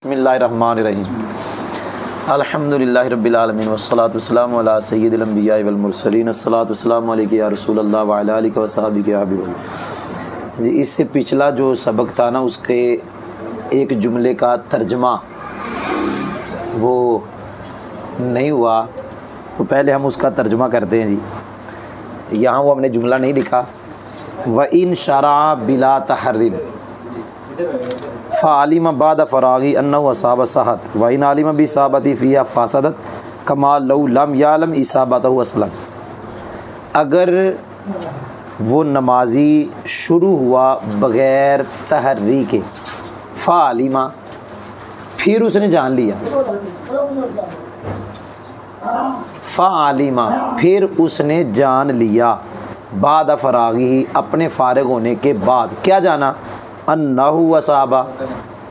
بسم اللہ الرحمن الرحیم الحمدللہ رب العالمین والصلاة والسلام علی سید الانبیاء والمرسلین الصلاة والسلام علیک یا رسول اللہ وعلی آلہ وصحبہ یا حبیب اللہ۔ جی اس سے پچھلا جو سبق تھا نا، اس کے ایک جملے کا ترجمہ وہ نہیں ہوا، تو پہلے ہم اس کا ترجمہ کرتے ہیں۔ جی یہاں وہ ہم نے جملہ نہیں لکھا، وَإِن شَرَعَ بِلَا تَحْرِّمٍ فعلم بعد فراغی انہ اصاب صحت وإن علم بإصابتی فیہا فاسدت کما لو لم یعلم اصابتہ اصلا۔ اگر وہ نمازی شروع ہوا بغیر تحری کے، فعلم پھر اس نے جان لیا، فعلم پھر اس نے جان لیا، بعد فراغی اپنے فارغ ہونے کے بعد کیا جانا، انہ اصابہ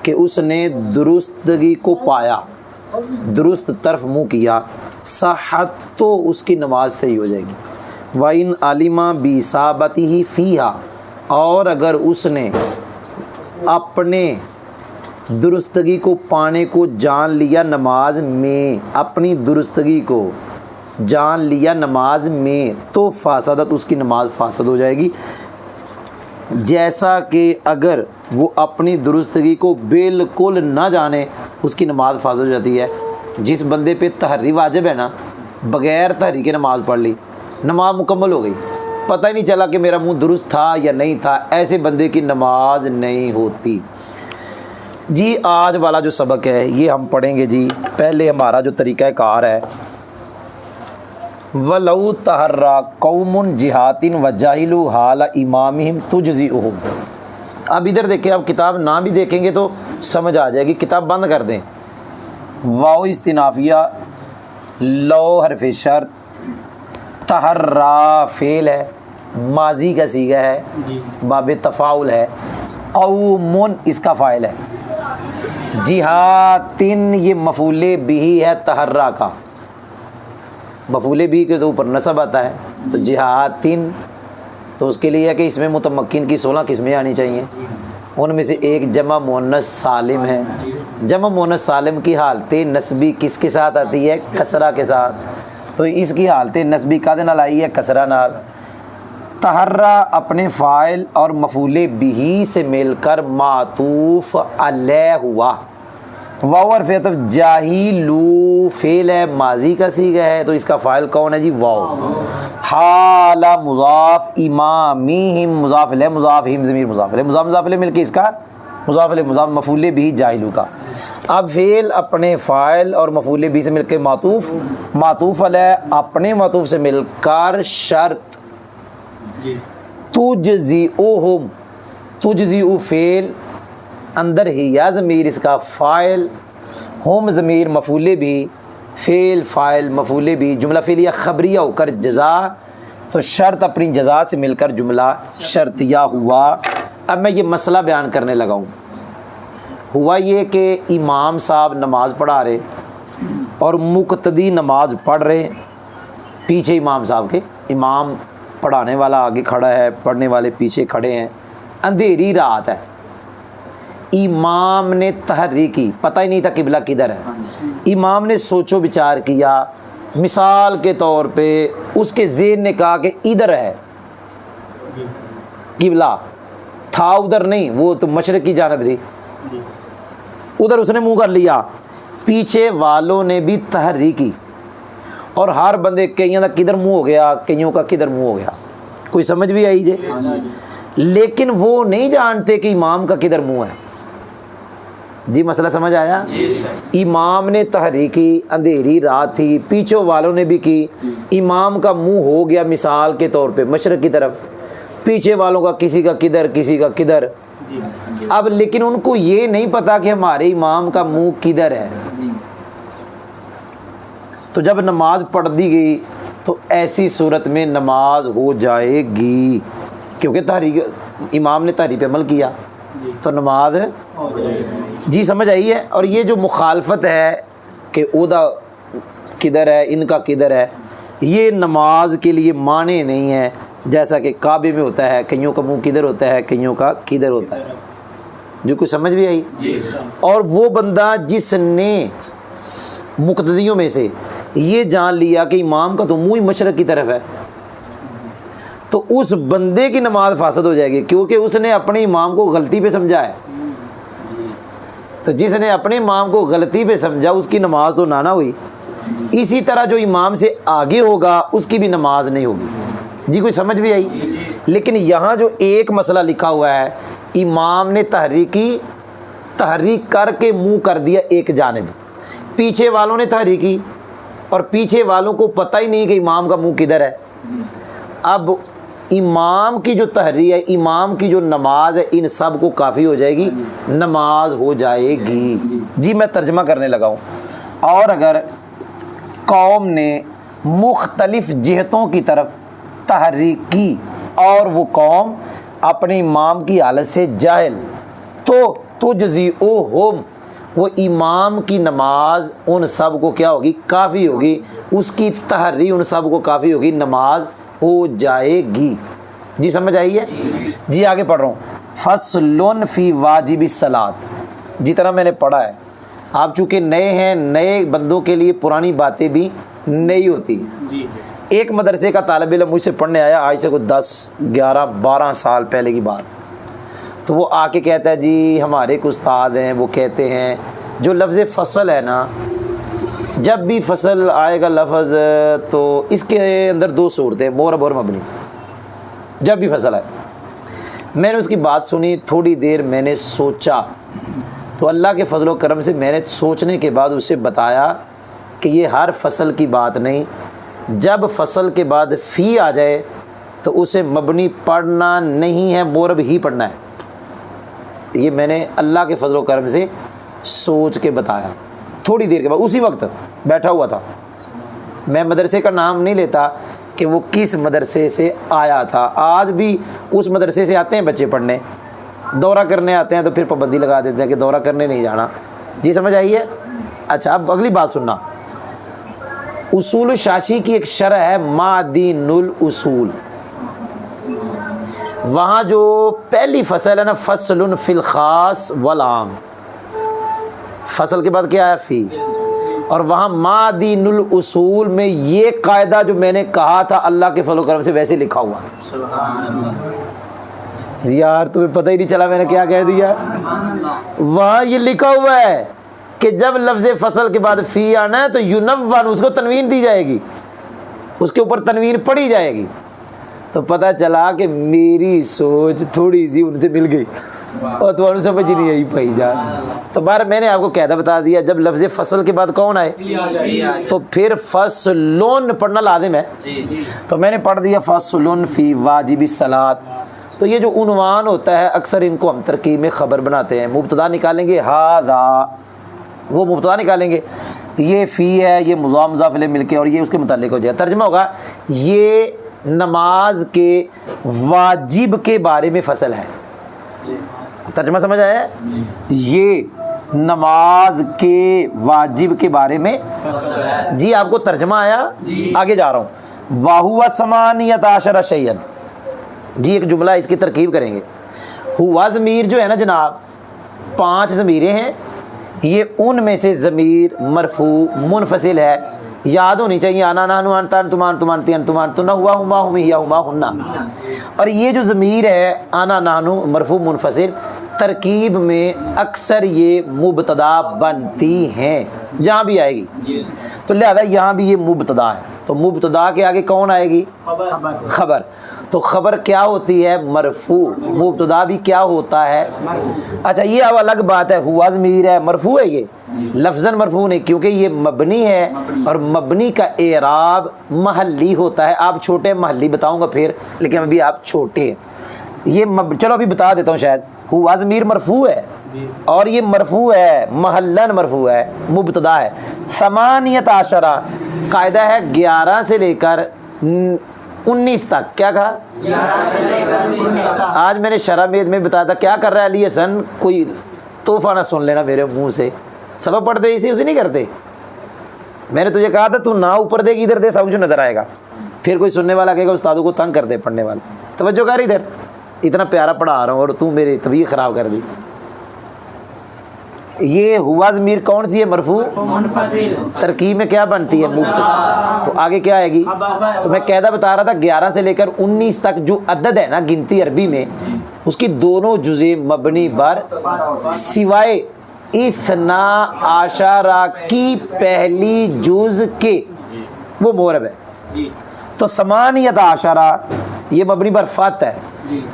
کہ اس نے درستگی کو پایا، درست طرف منہ کیا، صحت تو اس کی نماز صحیح ہو جائے گی۔ وَإِنْ عَلِمَ بِإِصَابَتِهِ فِيهَا اور اگر اس نے اپنے درستگی کو پانے کو جان لیا نماز میں، اپنی درستگی کو جان لیا نماز میں، تو فاسدت اس کی نماز فاسد ہو جائے گی، جیسا کہ اگر وہ اپنی درستگی کو بالکل نہ جانے اس کی نماز فاسد ہو جاتی ہے۔ جس بندے پہ تحری واجب ہے نا، بغیر تحری کے نماز پڑھ لی، نماز مکمل ہو گئی، پتہ ہی نہیں چلا کہ میرا منہ درست تھا یا نہیں تھا، ایسے بندے کی نماز نہیں ہوتی۔ جی آج والا جو سبق ہے یہ ہم پڑھیں گے۔ جی پہلے ہمارا جو طریقہ کار ہے، وَلَوْ تَحَرَّىٰ قَوْمٌ جِہَاتٍ وَجَهِلُوا حَالَ إِمَامِهِمْ تُجْزِئُهُمْ۔ اب ادھر دیکھیں، اب کتاب نہ بھی دیکھیں گے تو سمجھ آ جائے گی، کتاب بند کر دیں۔ واو استنافیہ، لو حرف شرط، تحرّا فعل ہے، ماضی کا صیغہ ہے، باب تفاعل ہے، قوم اس کا فاعل ہے، جہاتن یہ مفعول بہ ہے تحرّا کا، مفعول بھی کے تو اوپر نصب آتا ہے، تو جہاتن تو اس کے لیے ہے کہ اس میں متمکن کی 16 قسمیں آنی چاہیے، ان میں سے ایک جمع مؤنث سالم ہے۔ جمع مؤنث سالم کی حالت نسبی کس کے ساتھ آتی ہے؟ کسرہ کے ساتھ، تو اس کی حالت نسبی کد نال آئی ہے؟ کسرہ نال۔ تحرّا اپنے فاعل اور مفعول بھی سے مل کر معطوف علیہ ہوا۔ واو حرف عطف، جاہلو فعل ہے، ماضی کا صیغہ ہے، تو اس کا فاعل کون ہے؟ جی واو۔ حال مضاف، امامہم مضاف الیہ، مضاف ہم ضمیر مضاف الیہ، مضاف الیہ مل کے اس کا مضاف الیہ مضاف، مفعول بھی جاہلو کا۔ اب فعل اپنے فاعل اور مفعول بھی سے مل کے معطوف، معطوف علیہ اپنے معطوف سے مل کر شرط، تجزئہم، تجزئ فعل اندر ہی یا ضمیر اس کا فاعل، ہم ضمیر مفعول بھی، فعل فاعل مفعول بھی، جملہ فعلیہ خبریہ ہو کر جزا، تو شرط اپنی جزا سے مل کر جملہ شرطیہ ہوا۔ اب میں یہ مسئلہ بیان کرنے لگا ہوں۔ ہوا یہ کہ امام صاحب نماز پڑھا رہے اور مقتدی نماز پڑھ رہے، پیچھے امام صاحب کے، امام پڑھانے والا آگے کھڑا ہے، پڑھنے والے پیچھے کھڑے ہیں، اندھیری رات ہے، امام نے تحری کی، پتہ ہی نہیں تھا قبلہ کدھر ہے، امام نے سوچ و بچار کیا، مثال کے طور پہ اس کے ذہن نے کہا کہ ادھر ہے قبلہ، تھا ادھر نہیں، وہ تو مشرق کی جانب تھی، ادھر اس نے منہ کر لیا، پیچھے والوں نے بھی تحری کی، اور ہر بندے کئیوں کا کدھر منہ ہو گیا، کئیوں کا کدھر منہ ہو گیا، کوئی سمجھ بھی آئی جے؟ لیکن وہ نہیں جانتے کہ امام کا کدھر منہ ہے۔ جی مسئلہ سمجھ آیا؟ امام نے تحری کی، اندھیری رات تھی، پیچھے والوں نے بھی کی، امام کا منہ ہو گیا مثال کے طور پہ مشرق کی طرف، پیچھے والوں کا کسی کا کدھر کسی کا کدھر۔ اب لیکن ان کو یہ نہیں پتا کہ ہمارے امام کا منہ کدھر ہے، تو جب نماز پڑھ دی گئی تو ایسی صورت میں نماز ہو جائے گی، کیونکہ تحریک امام نے تحریک پہ عمل کیا تو نماز ہے۔ جی سمجھ آئی ہے؟ اور یہ جو مخالفت ہے کہ اودا کدھر ہے، ان کا کدھر ہے، یہ نماز کے لیے معنی نہیں ہے، جیسا کہ کعبے میں ہوتا ہے، کئیوں کا منہ کدھر ہوتا ہے، کئیوں کا کدھر ہوتا ہے۔ جو کوئی سمجھ بھی آئی. اور وہ بندہ جس نے مقتدیوں میں سے یہ جان لیا کہ امام کا تو منہ ہی مشرق کی طرف ہے، تو اس بندے کی نماز فاسد ہو جائے گی، کیونکہ اس نے اپنے امام کو غلطی پہ سمجھا ہے. تو جس نے اپنے امام کو غلطی پہ سمجھا اس کی نماز تو نہ ہوئی. اسی طرح جو امام سے آگے ہوگا اس کی بھی نماز نہیں ہوگی. جی کوئی سمجھ بھی آئی؟ لیکن یہاں جو ایک مسئلہ لکھا ہوا ہے، امام نے تحریک کر کے منہ کر دیا ایک جانب، پیچھے والوں نے تحریک کی اور پیچھے والوں کو پتہ ہی نہیں کہ امام کا منہ کدھر ہے. اب امام کی جو تحریر ہے، امام کی جو نماز ہے، ان سب کو کافی ہو جائے گی، نماز ہو جائے گی. جی میں ترجمہ کرنے لگا ہوں. اور اگر قوم نے مختلف جہتوں کی طرف تحریک کی اور وہ قوم اپنے امام کی حالت سے جاہل، تو تجزئہم، وہ امام کی نماز ان سب کو کیا ہوگی؟ کافی ہوگی. اس کی تحریر ان سب کو کافی ہوگی، نماز ہو جائے گی. جی سمجھ آئی ہے؟ جی آگے پڑھ رہا ہوں. فصل فی واجب الصلاۃ. جتنا میں نے پڑھا ہے، آپ چونکہ نئے ہیں، نئے بندوں کے لیے پرانی باتیں بھی نئی ہوتی. ایک مدرسے کا طالب علم مجھ سے پڑھنے آیا، آج سے کوئی 10 11 12 سال پہلے کی بات. تو وہ آ کے کہتا ہے جی ہمارے ایک استاد ہیں، وہ کہتے ہیں جو لفظ فصل ہے نا، جب بھی فصل آئے گا لفظ تو اس کے اندر 2 صورتیں، مورب اور مبنی. جب بھی فصل آئے. میں نے اس کی بات سنی، تھوڑی دیر میں نے سوچا، تو اللہ کے فضل و کرم سے میں نے سوچنے کے بعد اسے بتایا کہ یہ ہر فصل کی بات نہیں. جب فصل کے بعد فی آ جائے تو اسے مبنی پڑھنا نہیں ہے، مورب ہی پڑھنا ہے. یہ میں نے اللہ کے فضل و کرم سے سوچ کے بتایا. تھوڑی دیر کے بعد اسی وقت بیٹھا ہوا تھا. میں مدرسے کا نام نہیں لیتا کہ وہ کس مدرسے سے آیا تھا. آج بھی اس مدرسے سے آتے ہیں بچے پڑھنے، دورہ کرنے آتے ہیں تو پھر پابندی لگا دیتے ہیں کہ دورہ کرنے نہیں جانا. جی سمجھ آئی ہے؟ اچھا اب اگلی بات سننا. اصول شاشی کی ایک شرح ہے معدین الاصول. وہاں جو پہلی فصل ہے نا، فصل فی الخاص والعام، فصل کے بعد کیا ہے؟ فی. اور وہاں معدین الاصول میں یہ قاعدہ جو میں نے کہا تھا اللہ کے فضل و کرم سے ویسے لکھا ہوا. یار تمہیں پتہ ہی نہیں چلا میں نے کیا کہہ دیا. وہاں یہ لکھا ہوا ہے کہ جب لفظ فصل کے بعد فی آنا ہے تو یونون، اس کو تنوین دی جائے گی، اس کے اوپر تنوین پڑھی جائے گی. تو پتہ چلا کہ میری سوچ تھوڑی سی ان سے مل گئی اور تمہیں سمجھ نہیں آئی بھائی جان. تو بار میں نے آپ کو قاعدہ بتا دیا، جب لفظ فصل کے بعد کون آئے تو پھر فصلون پڑھنا لازم ہے. تو میں نے پڑھ دیا فصل فی واجب الصلاۃ. تو یہ جو عنوان ہوتا ہے اکثر ان کو ہم ترکیب میں خبر بناتے ہیں. مبتدا نکالیں گے ھذا، وہ مبتدا نکالیں گے، یہ فی ہے، یہ مضاف مضاف الیہ مل کے اور یہ اس کے متعلق ہو جائے. ترجمہ ہوگا یہ نماز کے واجب کے بارے میں فصل ہے. ترجمہ سمجھ آیا؟ یہ نماز کے واجب کے بارے میں. جی آپ کو ترجمہ آیا؟ آگے جا رہا ہوں. وَهُوَ ثَمَانِيَةَ عَشَرَ شَيْئًا. جی ایک جملہ اس کی ترکیب کریں گے. ہوا ضمیر جو ہے نا جناب، 5 ضمیریں ہیں، یہ ان میں سے ضمیر مرفوع منفصل ہے، یاد ہونی چاہیے. آنا نانو انتا انتمان تمان تین انتمان تو نہ ہوا ہما ہم ہیا ہما ہننا. اور یہ جو ضمیر ہے آنا نانو مرفوع منفصل، ترکیب میں اکثر یہ مبتدا بنتی ہیں جہاں بھی آئے گی. تو لہذا یہاں بھی یہ مبتدا ہے. تو مبتدا کے آگے کون آئے گی؟ خبر. تو خبر کیا ہوتی ہے؟ مرفوع. مبتدا بھی کیا ہوتا ہے؟ اچھا یہ اب الگ بات ہے، ہوا ضمیر ہے، مرفوع ہے، یہ لفظاً مرفوع نہیں کیونکہ یہ مبنی ہے اور مبنی کا اعراب محلی ہوتا ہے. آپ چھوٹے محلی بتاؤں گا پھر، لیکن ابھی آپ چھوٹے یہ چلو ابھی بتا دیتا ہوں. شاید ہوا ضمیر مرفوع ہے اور یہ مرفوع ہے، محلاً مرفوع ہے، مبتدا ہے. ثمانیۃ عشرہ قاعدہ ہے 11 سے لے کر 19 تک. کیا کہا؟ آج میں نے شرح میں بتایا تھا. کیا کر رہا ہے علی حسن؟ کوئی تحفہ نہ سن لینا میرے منہ سے. سبق پڑھتے اسے نہیں کرتے. میں نے تجھے کہا تھا تو نہ اوپر دے گی ادھر دے، سب کچھ نظر آئے گا. پھر کوئی سننے والا کہے گا استادوں کو تنگ کر دے پڑھنے والا. توجہ کر ادھر، اتنا پیارا پڑھا رہا ہوں اور تو میری طبیعت خراب کر دی. یہ ہوا ضمیر کون سی ہے؟ مرفوع منفصل. ترکیب میں کیا بنتی ہے؟ مبتدا. تو آگے کیا آئے گی؟ تو میں قاعدہ بتا رہا تھا 11 سے لے کر 19 تک جو عدد ہے نا گنتی عربی میں، اس کی دونوں جزء مبنی بر سوائے اثنا عشرہ کی پہلی جز کے وہ مورب ہے. جی تو ثمانیۃ عشرہ یہ مبنی بر فتح ہے.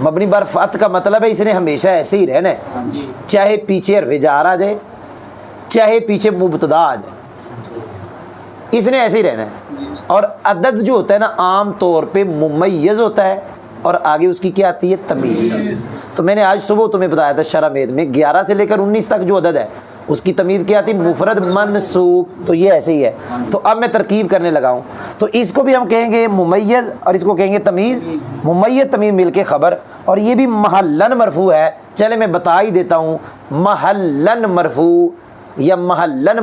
مبنی بر فتح کا مطلب ہے اس نے ہمیشہ ایسے ہی رہنا ہے، جی چاہے پیچھے حرف جار آ جائے چاہے پیچھے مبتدا آ جائے، اس نے ایسے ہی رہنا ہے. اور عدد جو ہوتا ہے نا عام طور پہ ممیز ہوتا ہے اور آگے اس کی کیا آتی ہے؟ تمیز. تو میں نے آج صبح تمہیں بتایا تھا شرح میت میں 11 سے لے کر 19 تک جو عدد ہے اس کی تمیز کیا آتی؟ مفرد منصوب. تو یہ ایسے ہی ہے. تو اب میں ترکیب کرنے لگا ہوں. تو اس کو بھی ہم کہیں گے ممیز اور اس کو کہیں گے تمیز. ممیز تمیز مل کے خبر، اور یہ بھی محلن مرفوع ہے. چلے میں بتا ہی دیتا ہوں محلن مرفوع یا محلن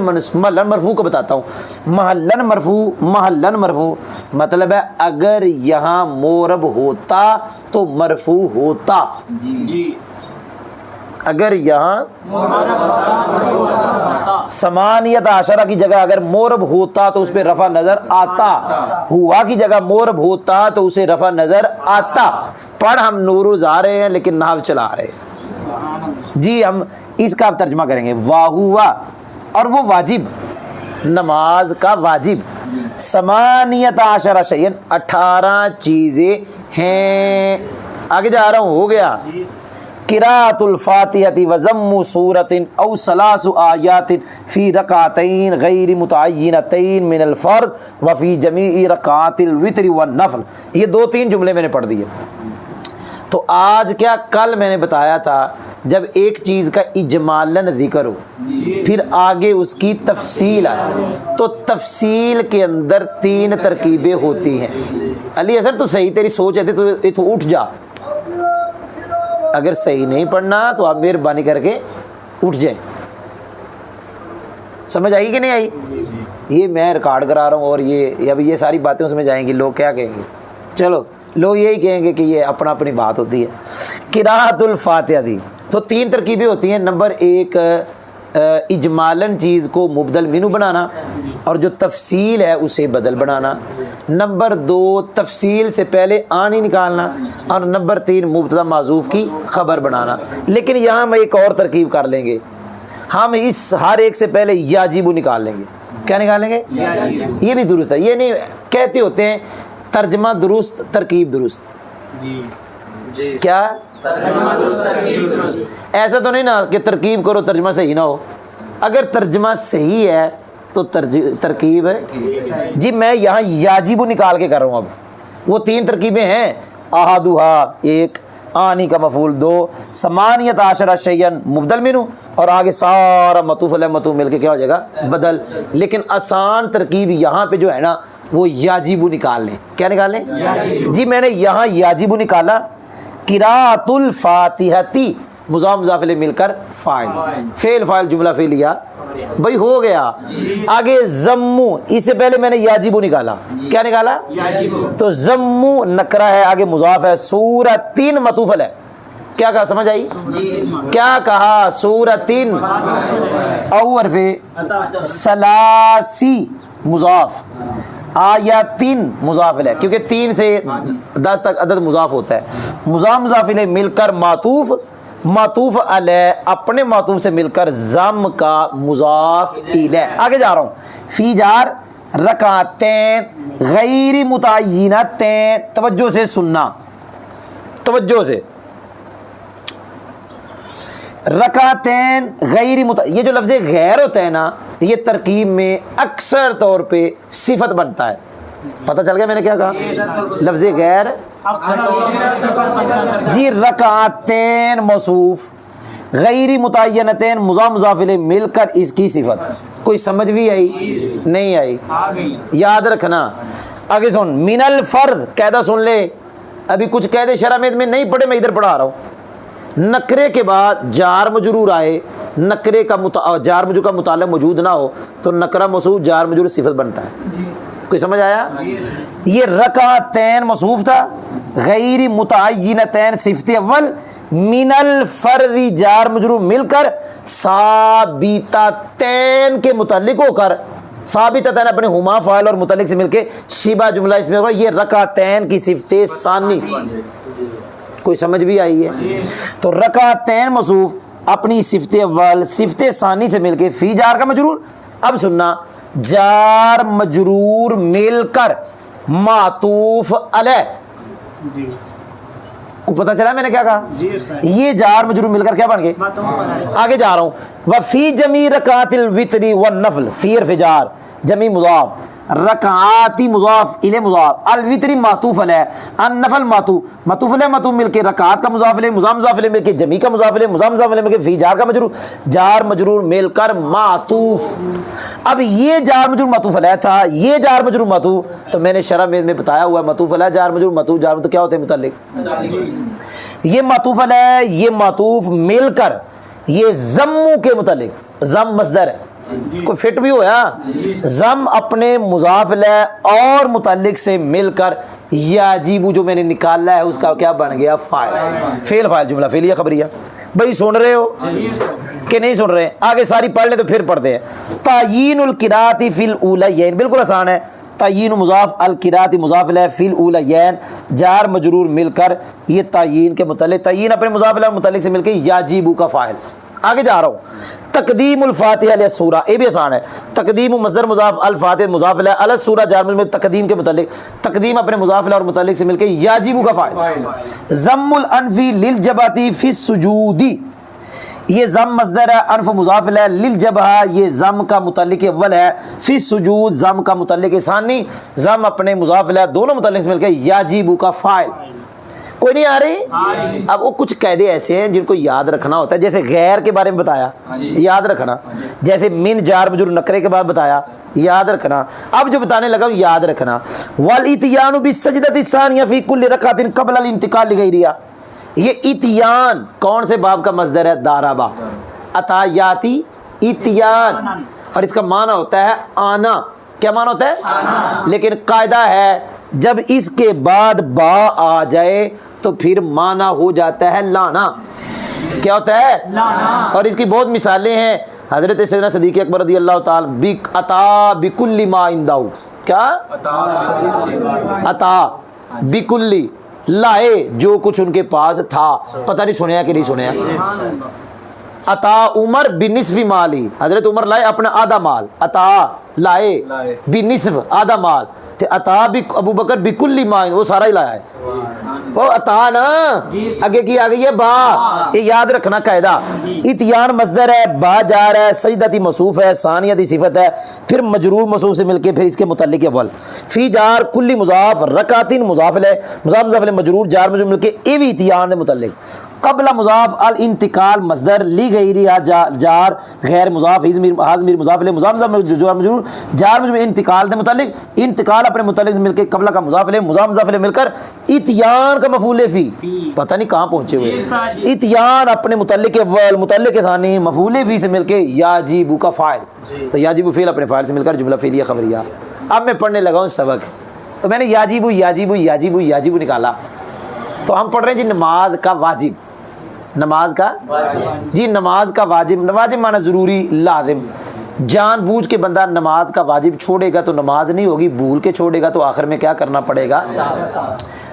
مرفوع کو بتاتا ہوں. محلن مرفوع مطلب ہے اگر یہاں مورب ہوتا تو مرفوع ہوتا. جی اگر یہاں ثمانیۃ عشرہ کی جگہ اگر مورب ہوتا تو اس پہ رفع نظر آتا، ہوا کی جگہ مورب ہوتا تو اسے رفع نظر آتا. پڑھ ہم نوروز آ رہے ہیں لیکن نحو چلا رہے ہیں. جی ہم اس کا اب ترجمہ کریں گے. واہوا اور وہ واجب، نماز کا واجب. ثمانیۃ عشرہ شیئن 18 چیزیں ہیں. آگے جا رہا ہوں، ہو گیا. قراءۃ الفاتحۃ وضم سورۃ او ثلاث آیات فی رکعتین غیر متعینتین من الفرض وفی جمیع رکعات الوتر والنفل. یہ 2-3 جملے میں نے پڑھ دیے. تو آج کیا، کل میں نے بتایا تھا جب ایک چیز کا اجمالاً ذکر ہو پھر آگے اس کی تفصیل آئے تو تفصیل کے اندر 3 ترکیبیں ہوتی ہیں. علی حسن تو صحیح تیری سوچ ہے تو اٹھ جا. اگر صحیح نہیں پڑھنا تو آپ مہربانی کر کے اٹھ جائیں. سمجھ آئی کہ نہیں آئی؟ یہ میں ریکارڈ کرا رہا ہوں اور یہ اب یہ ساری باتیں سمجھ آئیں گی. لوگ کیا کہیں گے؟ چلو لوگ یہی کہیں گے کہ یہ اپنا اپنی بات ہوتی ہے. قراءۃ الفاتحہ دی تو 3 ترکیبیں ہوتی ہیں. نمبر 1 اجمالاً چیز کو مبدل منو بنانا اور جو تفصیل ہے اسے بدل بنانا. نمبر 2 تفصیل سے پہلے آنی نکالنا. اور نمبر 3 مبتدا معذوف کی خبر بنانا. لیکن یہاں ہم ایک اور ترکیب کر لیں گے. ہم اس ہر ایک سے پہلے یاجب نکال لیں گے. کیا نکالیں گے؟ یہ بھی درست ہے. یہ نہیں کہتے ہوتے ہیں ترجمہ درست ترکیب درست. کیا ایسا تو نہیں نا کہ ترکیب کرو ترجمہ صحیح نہ ہو. اگر ترجمہ صحیح ہے تو ترکیب ہے. جی میں یہاں یاجب نکال کے کر رہا ہوں. اب وہ 3 ترکیبیں ہیں. احدھا 1 آنی کا مفعول 2 ثمانیۃ عشرہ شیئن مبدل منو اور آگے سارا مطوف علیہ مطوف مل کے کیا ہو جائے گا؟ بدل. لیکن آسان ترکیب یہاں پہ جو ہے نا وہ یاجب نکال لیں. کیا نکال لیں؟ جی میں نے یہاں یاجب نکالا. قراءۃ الفاتحۃ مضاف مضاف الیہ مل کر فاعل، فعل فاعل جملہ فعلیہ بھائی ہو گیا. آگے ضم، اس سے پہلے میں نے یاجب نکالا. کیا نکالا؟ تو ضم نکرہ ہے آگے مضاف ہے. سورۃ مطوف ہے. کیا کہا؟ سمجھ آئی؟ کیا کہا؟ سورۃ او حرف ثلاثی مضاف آیاتین مضاف الیہ کیونکہ 3 سے 10 تک عدد مضاف ہوتا ہے. مضاف مضاف الیہ مل کر معطوف، معطوف علیہ اپنے معطوف سے مل کر ضم کا مضاف الیہ. آگے جا رہا ہوں. فی جار رکعتین غیر متعینتین. توجہ سے سننا، توجہ سے. رکعتین غیر یہ جو لفظ غیر ہوتا ہے نا یہ ترکیب میں اکثر طور پہ صفت بنتا ہے. پتہ چل گیا میں نے کیا کہا؟ لفظ غیر جی رکعتین موصوف، غیر متعینتین مضاف مضاف الیہ مل کر اس کی صفت. کوئی سمجھ بھی آئی؟ نہیں آئی؟ یاد رکھنا. آگے سن. من الفرد قاعدہ سن لے. ابھی کچھ قاعدے شرح میں نہیں پڑھے، میں ادھر پڑھا رہا ہوں. نکرے کے بعد جار مجرور آئے، نکرے کا جار مجرور کا متعلق موجود نہ ہو تو نکرہ موصوف جار مجرور صفت بنتا ہے. کوئی سمجھ آیا؟ یہ رکعتین موصوف تھا، غیر متعینتین صفت اول، من الفر جار مجرور مل کر ثابتتین کے متعلق ہو کر، ثابتتین اپنے ہما فاعل اور متعلق سے مل کے شبہ جملہ اس میں ہوگا، یہ رکعتین کی صفت ثانی. کوئی سمجھ بھی آئی ہے؟ تو رکعتین موصوف اپنی صفت اول صفت ثانی سے مل کے فی جار کا مجرور. اب سننا، جار مجرور مل کر معطوف علیہ، پتہ چلا میں نے کیا کہا؟ یہ جار مجرور مل کر کیا بن گئے؟ آگے جا رہا ہوں. وفی جمی رکعات الوتر والنفل، فی حرف جار جمی مضاف، رکعاتی مضاف الی مضاف، الوتری معطوف علیہ، النفل معطوف علیہ معطوف مل کے رکعات کا مضاف الیہ، مضاف الیہ مل کے جمی کا مضاف الیہ، مضاف الیہ مل کے فی جار کا مجرور، جار مجرور مل کر معطوف. اب یہ جار مجرور معطوف علیہ تھا، یہ جار مجرور معطوف، تو میں نے شرح میں بتایا ہوا ہے معطوف علیہ جار مجرور معطوف جار تو کیا ہوتے ہیں؟ متعلق. یہ معطوف علیہ یہ معطوف مل کر یہ ضم کے متعلق، ضم مصدر ہے، کوئی فٹ بھی ہوا، ضم اپنے مضاف الیہ اور متعلق سے مل کر یاجیبو جو میں نے نکالا ہے اس کا کیا بن گیا؟ فاعل. فعل فاعل جملہ فعلیہ خبریہ. بھائی سن رہے ہو کہ نہیں سن رہے؟ آگے ساری پڑھ لیں تو پھر پڑھتے ہیں. تعیین القراءۃ فی الاولیین، بالکل آسان ہے. تعیین مضاف القراءۃ مضاف الیہ فی الاولیین جار مجرور مل کر یہ تعیین کے متعلق، تعیین اپنے مضاف الیہ متعلق سے مل کے یاجیبو کا فاعل. آگے جا رہا ہوں. تقدیم الفاتحہ علیہ السورہ، یہ بھی آسان ہے. تقدیم مصدر مضاف الفاتحہ مضاف الیہ علی السورہ جار مجرور تقدیم کے متعلق، تقدیم اپنے مضاف الیہ اور متعلق سے مل کے یاجیبو کا فاعل. ضم الانفی للجبہۃ فی السجود، یہ ضم مصدر ہے، انف مضاف الیہ، للجبہہ یہ ضم کا متعلق اول ہے، فی السجود ضم کا متعلق ثانی، ضم اپنے مضاف الیہ دونوں متعلق سے مل کے یاجیبو کا فاعل. کوئی نہیں آ رہی؟ اب وہ کچھ قاعدے ایسے ہیں جن کو یاد رکھنا ہوتا ہے، جیسے غیر کے بارے میں بتایا یاد رکھنا، جیسے من جار مجرور نکرے کے بعد بتایا یاد رکھنا، اب جو بتانے لگا ہوں یاد رکھنا. والاتیان بالسجدۃ الثانیہ فی کل رکعۃ قبل الانتقال لغیرہا، یہ اتیان کون سے باب کا مصدر ہے؟ دارابا، اتایاتی اتیان، اور اس کا معنی ہوتا ہے آنا. کیا معنی ہوتا ہے؟ آنا. لیکن قاعدہ ہے جب اس کے بعد با آ جائے تو پھر معنی ہو جاتا ہے لانا. کیا ہوتا ہے؟ لانا. اور اس کی بہت مثالیں ہیں. حضرت سیدنا صدیق اکبر رضی اللہ تعالی عطا بکل ما عنده، کیا عطا بکلی، لائے جو کچھ ان کے پاس تھا. پتہ نہیں سنیا کہ نہیں سنیا. عطا عمر بنصف مالی، حضرت عمر لائے اپنا آدھا مال، عطا لائے بنصف آدھا مال، عطا ابو بکر بکلی مال، وہ سارا ہی لایا ہے. وہ عطا نا آگے کی آگئی ہے با، یہ یاد رکھنا قاعدہ. اتیان مصدر ہے، با جار ہے، سجدتی موصوف ہے، ثانیتی صفت ہے، پھر مجرور موصوف سے مل کے پھر اس کے متعلق اول. فی جار کلی مضاف، رکعتین مضاف الیہ، مضاف الیہ مجرور جار مجرور مل کے ایوی اتیان دے متعلق. قبل مضاف الانتقال مصدر لی غیری جار غیر مضاف حاضمیر مضاف الیہ مضاف مجرور جار مجرور انتقال دے متعلق، انتقال اپنے متعلق سے مل کے قبل کا مضاف الیہ مضاف الیہ مل کر اتیان کا مفعول فی. پتہ نہیں کہاں پہنچے ہوئے. اتیان اپنے متعلق اول متعلق ثانی مفعول فی سے مل کے یاجیبو کا فاعل. تو یاجیبو فعل اپنے فاعل سے مل کر جملہ فعلیہ خبریہ. اب میں پڑھنے لگا ہوں سبق، تو میں نے یاجیبو یاجیبو یاجیبو یاجیبو نکالا. تو ہم پڑھ رہے ہیں جی نماز کا واجب، نماز کا جی نماز کا واجب، واجب معنی ضروری لازم. جان بوجھ کے بندہ نماز کا واجب چھوڑے گا تو نماز نہیں ہوگی، بھول کے چھوڑے گا تو آخر میں کیا کرنا پڑے گا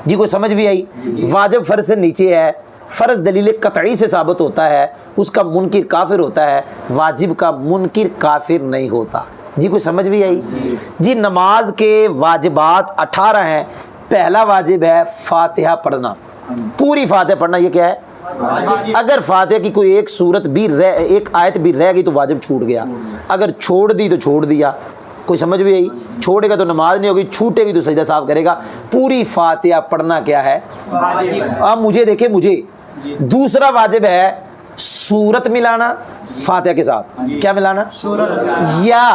جی. کوئی سمجھ بھی آئی؟ واجب فرض سے نیچے ہے، فرض دلیل قطعی سے ثابت ہوتا ہے، اس کا منکر کافر ہوتا ہے، واجب کا منکر کافر نہیں ہوتا جی. کوئی سمجھ بھی آئی جی؟ نماز کے واجبات 18 ہیں. پہلا واجب ہے فاتحہ پڑھنا، پوری فاتحہ پڑھنا. یہ کیا ہے؟ اگر فاتحہ کی کوئی ایک سورت بھی ایک آیت بھی رہ گئی تو واجب چھوٹ گیا، اگر چھوڑ دی تو چھوڑ دیا. کوئی سمجھ بھی آئی؟ چھوڑے گا تو نماز نہیں ہوگی، چھوٹے گی تو سجدہ صاحب کرے گا. پوری فاتحہ پڑھنا کیا ہے؟ اب مجھے دیکھیں مجھے. دوسرا واجب ہے سورت ملانا فاتحہ کے ساتھ. کیا ملانا؟ یا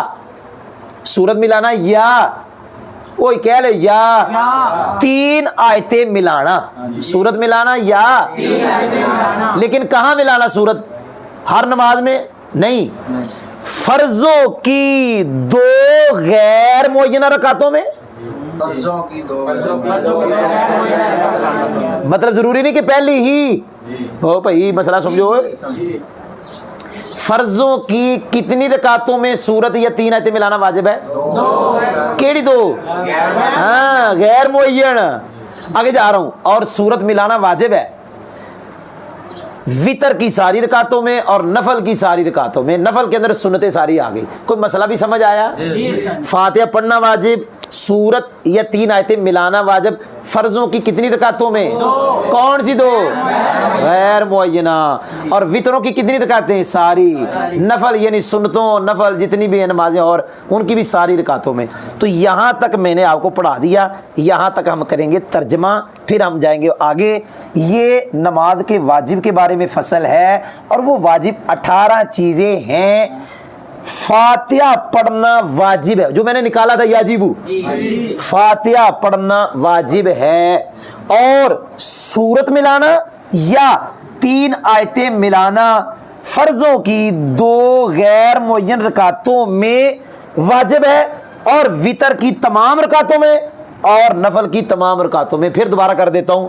سورت ملانا یا کوئی کہہ لے یا 3 آیتیں ملانا. سورت ملانا یا لیکن کہاں ملانا سورت؟ ہر نماز میں نہیں، فرضوں کی 2 غیر معینہ رکعتوں میں. مطلب ضروری نہیں کہ پہلی ہی او بھائی مسئلہ سمجھو. فرضوں کی کتنی رکعتوں میں سورت یا 3 آیتیں ملانا واجب ہے؟ 2. کیڑی 2؟ ہاں غیر معین. آگے جا رہا ہوں. اور سورت ملانا واجب ہے وطر کی ساری رکعتوں میں اور نفل کی ساری رکعتوں میں. نفل کے اندر سنتیں ساری آ گئی. کوئی مسئلہ بھی سمجھ آیا؟ فاتحہ پڑھنا واجب، سورت یا 3 آیتیں ملانا واجب. فرضوں کی کتنی رکعتوں میں؟ 2. کون سی 2؟ غیر معینہ. اور وطروں کی کتنی رکعتیں؟ ساری. نفل یعنی سنتوں نفل جتنی بھی ہیں نمازیں اور ان کی بھی ساری رکعتوں میں. تو یہاں تک میں نے آپ کو پڑھا دیا. یہاں تک ہم کریں گے ترجمہ، پھر ہم جائیں گے آگے. یہ نماز کے واجب کے بارے میں فصل ہے اور وہ واجب 18 چیزیں ہیں. فاتحہ پڑھنا واجب ہے، جو میں نے نکالا تھا یاجیبو. فاتحہ پڑھنا واجب ہے اور سورت ملانا یا 3 آیتیں ملانا فرضوں کی 2 غیر معین رکعتوں میں واجب ہے اور وطر کی تمام رکعتوں میں اور نفل کی تمام رکعتوں میں. پھر دوبارہ کر دیتا ہوں.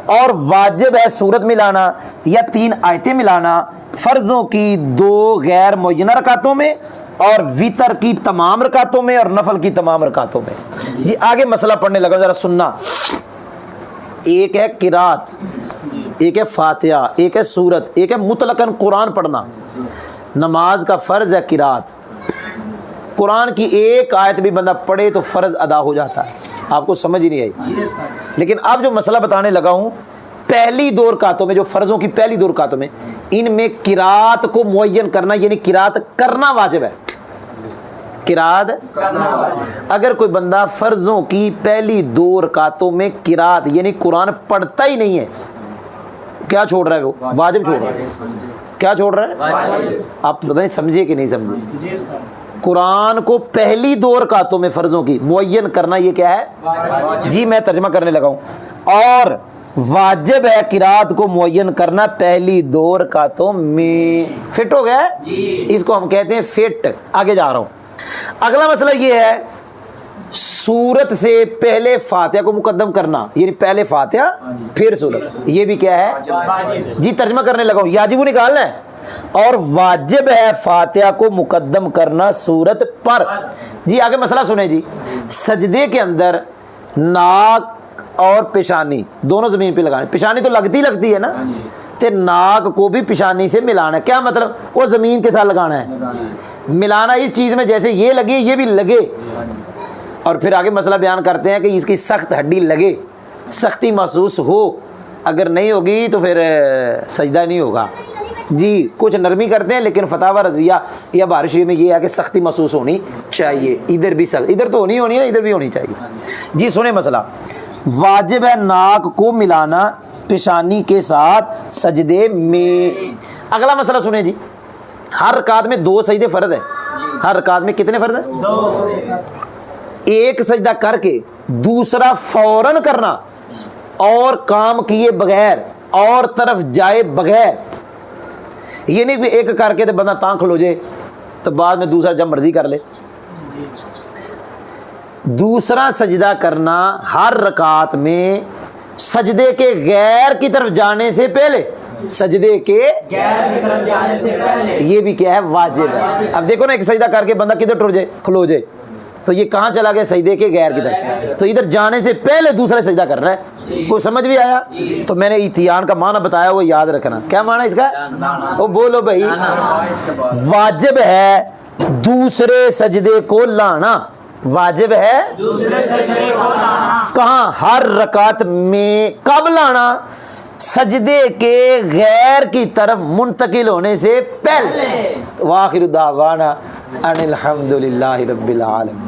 اور واجب ہے سورت ملانا یا 3 آیتیں ملانا فرضوں کی 2 غیر معینہ رکعتوں میں اور وطر کی تمام رکعتوں میں اور نفل کی تمام رکعتوں میں. جی آگے مسئلہ پڑھنے لگا، ذرا سننا. ایک ہے قرات، ایک ہے فاتحہ، ایک ہے سورت، ایک ہے مطلقاً قرآن پڑھنا. نماز کا فرض ہے قرات. قرآن کی ایک آیت بھی بندہ پڑھے تو فرض ادا ہو جاتا ہے. آپ کو سمجھ ہی نہیں آئی. لیکن اب جو مسئلہ بتانے لگا ہوں، پہلی 2 رکعتوں میں، جو فرضوں کی پہلی 2 رکعتوں میں، ان میں قرات کو معین کرنا یعنی قرات کرنا واجب ہے. قرات اگر کوئی بندہ فرضوں کی پہلی 2 رکعتوں میں قرات یعنی قرآن پڑھتا ہی نہیں ہے، کیا چھوڑ رہا ہے؟ وہ واجب چھوڑ رہا ہے. کیا چھوڑ رہا ہے؟ آپ بتائیں سمجھے کہ نہیں سمجھے؟ قرآن کو پہلی 2 رکعتوں میں فرضوں کی معین کرنا یہ کیا ہے؟ جی میں ترجمہ کرنے لگا ہوں. اور واجب ہے قرات کو معین کرنا پہلی 2 رکعتوں میں. فٹ ہو گیا ہے؟ اس کو ہم کہتے ہیں فٹ. آگے جا رہا ہوں. اگلا مسئلہ یہ ہے سورت سے پہلے فاتحہ کو مقدم کرنا یعنی پہلے فاتحہ پھر سورت. یہ بھی کیا ہے؟ جی ترجمہ کرنے لگا ہوں. یاجب نکالنا ہے. اور واجب ہے فاتحہ کو مقدم کرنا سورت پر. جی آگے مسئلہ سنیں. جی سجدے کے اندر ناک اور پیشانی دونوں زمین پہ لگانے. پیشانی تو لگتی ہے نا، تے ناک کو بھی پیشانی سے ملانا ہے. کیا مطلب؟ وہ زمین کے ساتھ لگانا ہے. ملانا اس چیز میں جیسے یہ لگے یہ بھی لگے. اور پھر آگے مسئلہ بیان کرتے ہیں کہ اس کی سخت ہڈی لگے، سختی محسوس ہو. اگر نہیں ہوگی تو پھر سجدہ نہیں ہوگا. جی کچھ نرمی کرتے ہیں لیکن فتاوی رضویہ یا بارشی میں یہ ہے کہ سختی محسوس ہونی چاہیے. ادھر بھی سخت، ادھر تو ہونی ہے، ادھر بھی ہونی چاہیے. جی سنیں مسئلہ. واجب ہے ناک کو ملانا پیشانی کے ساتھ سجدے میں. اگلا مسئلہ سنیں. جی ہر رکعت میں 2 سجدے فرض ہے. ہر رکعت میں کتنے فرض ہیں؟ 2. ایک سجدہ کر کے دوسرا فوراً کرنا اور کام کیے بغیر اور طرف جائے بغیر. یہ نہیں کہ ایک کر کے تو بندہ تاں کھلو جائے تو بعد میں دوسرا جب مرضی کر لے. دوسرا سجدہ کرنا ہر رکعت میں سجدے کے غیر کی طرف جانے سے پہلے. سجدے کے غیر کی طرف جانے سے پہلے یہ بھی کیا ہے؟ واجب ہے. اب دیکھو نا ایک سجدہ کر کے بندہ کدھر ٹر جائے؟ کھلو جائے تو یہ کہاں چلا گیا؟ سجدے کے غیر کی طرف. تو ادھر جانے سے پہلے دوسرا سجدہ کر رہا ہے. کوئی سمجھ بھی آیا؟ تو میں نے اتیان کا معنی بتایا وہ یاد رکھنا. کیا معنی اس کا؟ وہ بولو بھائی. واجب ہے دوسرے سجدے کو لانا. واجب ہے دوسرے سجدے کو لانا. کہاں؟ ہر رکعت میں. کب لانا؟ سجدے کے غیر کی طرف منتقل ہونے سے پہلے. وآخر دعوانا ان الحمد للہ رب العالمین.